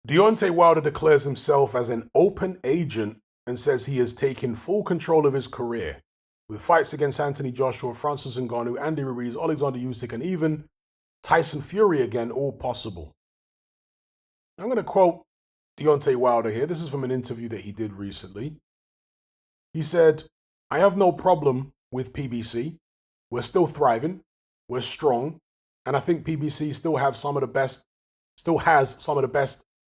Deontay Wilder declares himself as an open agent and says he has taken full control of his career, with fights against Anthony Joshua, Francis Ngannou, Andy Ruiz, Alexander Usyk, and even Tyson Fury again, all possible. I'm going to quote Deontay Wilder here. This is from an interview that he did recently. He said, "I have no problem with PBC. We're still thriving. We're strong. And I think PBC still has some of the best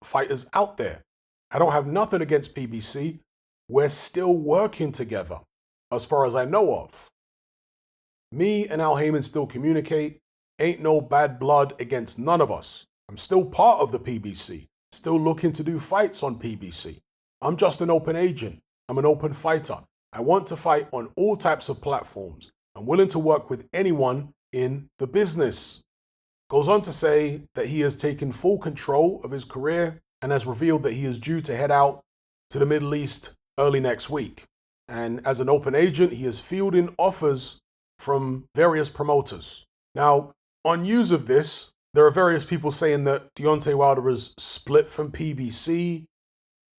fighters out there. I don't have nothing against PBC. We're still working together, as far as I know of. Me and Al Haymon still communicate. Ain't no bad blood against none of us. I'm still part of the PBC, still looking to do fights on PBC. I'm just an open agent. I'm an open fighter. I want to fight on all types of platforms. I'm willing to work with anyone in the business." Goes on to say that he has taken full control of his career and has revealed that he is due to head out to the Middle East early next week. And as an open agent, he is fielding offers from various promoters. Now, on news of this, there are various people saying that Deontay Wilder is split from PBC.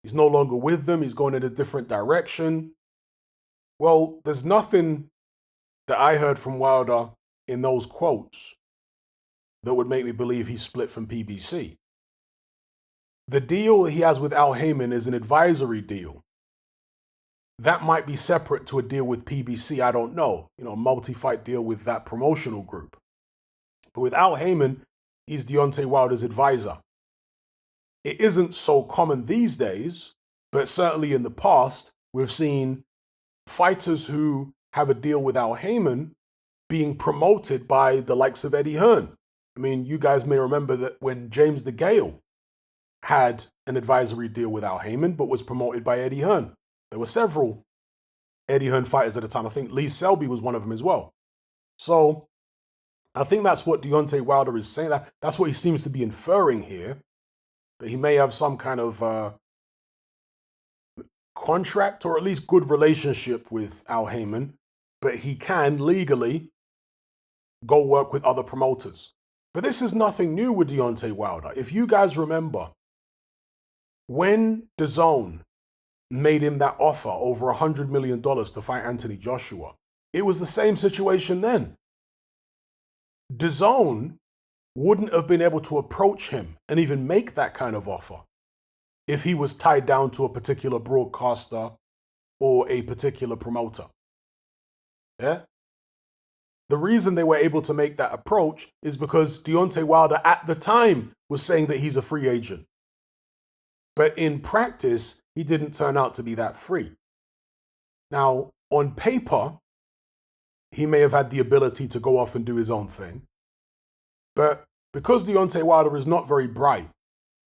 He's no longer with them. He's going in a different direction. Well, there's nothing that I heard from Wilder in those quotes that would make me believe he's split from PBC. The deal he has with Al Haymon is an advisory deal. That might be separate to a deal with PBC, I don't know. A multi-fight deal with that promotional group. But with Al Haymon, he's Deontay Wilder's advisor. It isn't so common these days, but certainly in the past, we've seen fighters who have a deal with Al Haymon being promoted by the likes of Eddie Hearn. I mean, you guys may remember that when James DeGale had an advisory deal with Al Haymon, but was promoted by Eddie Hearn. There were several Eddie Hearn fighters at the time. I think Lee Selby was one of them as well. So I think that's what Deontay Wilder is saying. That's what he seems to be inferring here, that he may have some kind of contract or at least good relationship with Al Haymon, but he can legally go work with other promoters. But this is nothing new with Deontay Wilder. If you guys remember, when DAZN made him that offer over $100 million to fight Anthony Joshua, it was the same situation then. DAZN wouldn't have been able to approach him and even make that kind of offer if he was tied down to a particular broadcaster or a particular promoter. Yeah? The reason they were able to make that approach is because Deontay Wilder at the time was saying that he's a free agent. But in practice, he didn't turn out to be that free. Now, on paper, he may have had the ability to go off and do his own thing. But because Deontay Wilder is not very bright,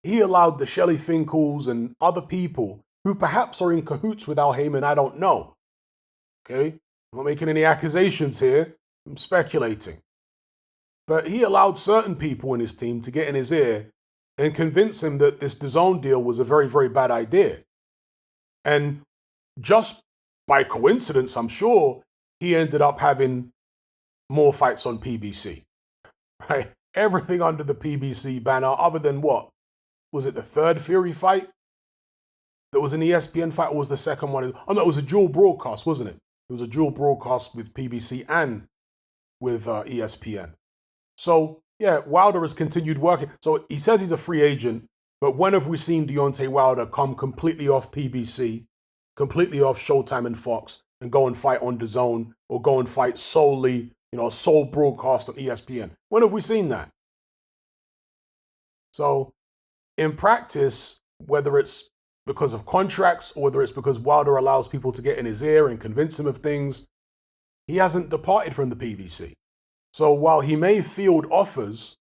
he allowed the Shelley Finkles and other people who perhaps are in cahoots with Al Haymon, I don't know. Okay? I'm not making any accusations here. I'm speculating. But he allowed certain people in his team to get in his ear and convince him that this DAZN deal was a very, very bad idea. And just by coincidence, I'm sure, he ended up having more fights on PBC. Right? Everything under the PBC banner, other than what? Was it the third Fury fight? That was an ESPN fight, or was the second one? Oh no, it was a dual broadcast, wasn't it? It was a dual broadcast with PBC and with ESPN. So, yeah, Wilder has continued working. So he says he's a free agent, but when have we seen Deontay Wilder come completely off PBC, completely off Showtime and Fox, and go and fight on DAZN, or go and fight solely, a sole broadcast on ESPN? When have we seen that? So, in practice, whether it's because of contracts or whether it's because Wilder allows people to get in his ear and convince him of things, he hasn't departed from the PBC. So while he may field offers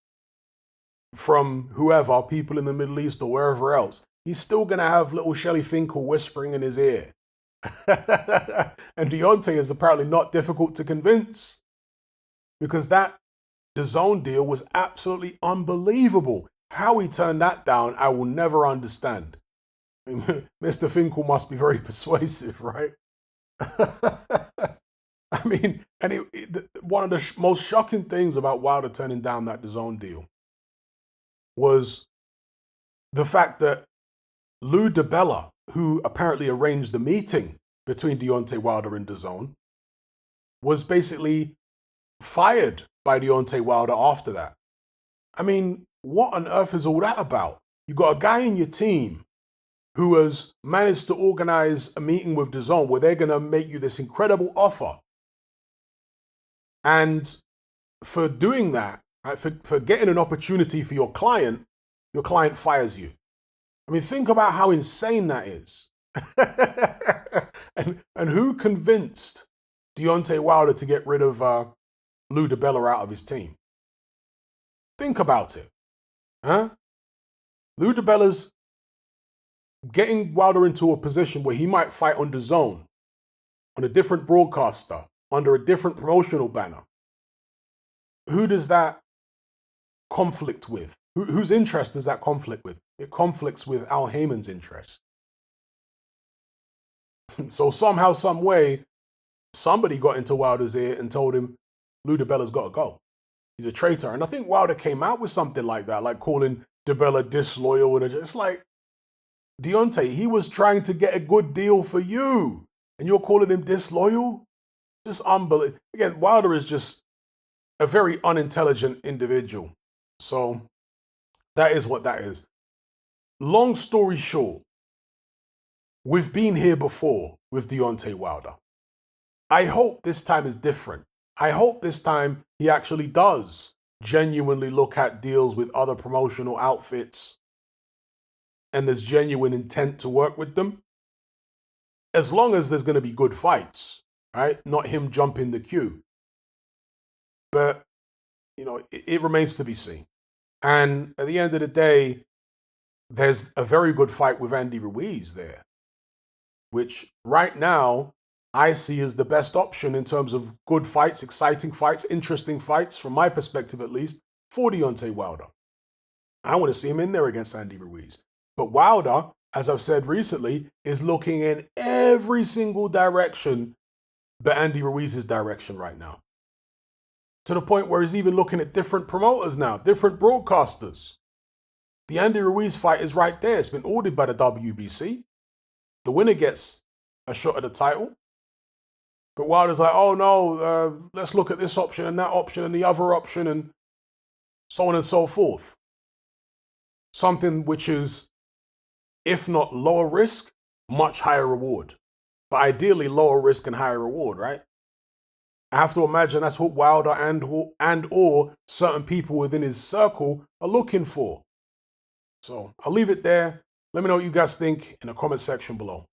from whoever, people in the Middle East or wherever else, he's still going to have little Shelley Finkel whispering in his ear. And Deontay is apparently not difficult to convince, because that DAZN deal was absolutely unbelievable. How he turned that down, I will never understand. I mean, Mr. Finkel must be very persuasive, right? I mean, and one of the most shocking things about Wilder turning down that DAZN deal was the fact that Lou DiBella, who apparently arranged the meeting between Deontay Wilder and DAZN, was basically fired by Deontay Wilder after that. I mean, what on earth is all that about? You got a guy in your team who has managed to organize a meeting with DAZN where they're going to make you this incredible offer. And for doing that, for getting an opportunity for your client fires you. I mean, think about how insane that is. and who convinced Deontay Wilder to get rid of Lou DiBella out of his team? Think about it. Huh? Lou DiBella's getting Wilder into a position where he might fight on DAZN, on a different broadcaster, under a different promotional banner. Who does that conflict with? Whose interest does that conflict with? It conflicts with Al Haymon's interest. So somehow, some way, somebody got into Wilder's ear and told him, Lou DiBella's got to go. He's a traitor. And I think Wilder came out with something like that, like calling DiBella disloyal. And it's like, Deontay, he was trying to get a good deal for you, and you're calling him disloyal? Just unbelievable. Again, Wilder is just a very unintelligent individual. So that is what that is. Long story short, we've been here before with Deontay Wilder. I hope this time is different. I hope this time he actually does genuinely look at deals with other promotional outfits and there's genuine intent to work with them. As long as there's going to be good fights, right? Not him jumping the queue. But, you know, it remains to be seen. And at the end of the day, there's a very good fight with Andy Ruiz there, which right now I see as the best option in terms of good fights, exciting fights, interesting fights, from my perspective at least, for Deontay Wilder. I want to see him in there against Andy Ruiz. But Wilder, as I've said recently, is looking in every single direction but Andy Ruiz's direction right now. To the point where he's even looking at different promoters now, different broadcasters. The Andy Ruiz fight is right there. It's been ordered by the WBC. The winner gets a shot at the title. But Wilder's like, oh no, let's look at this option and that option and the other option and so on and so forth. Something which is, if not lower risk, much higher reward. But ideally lower risk and higher reward, right? I have to imagine that's what Wilder and or certain people within his circle are looking for. So I'll leave it there. Let me know what you guys think in the comment section below.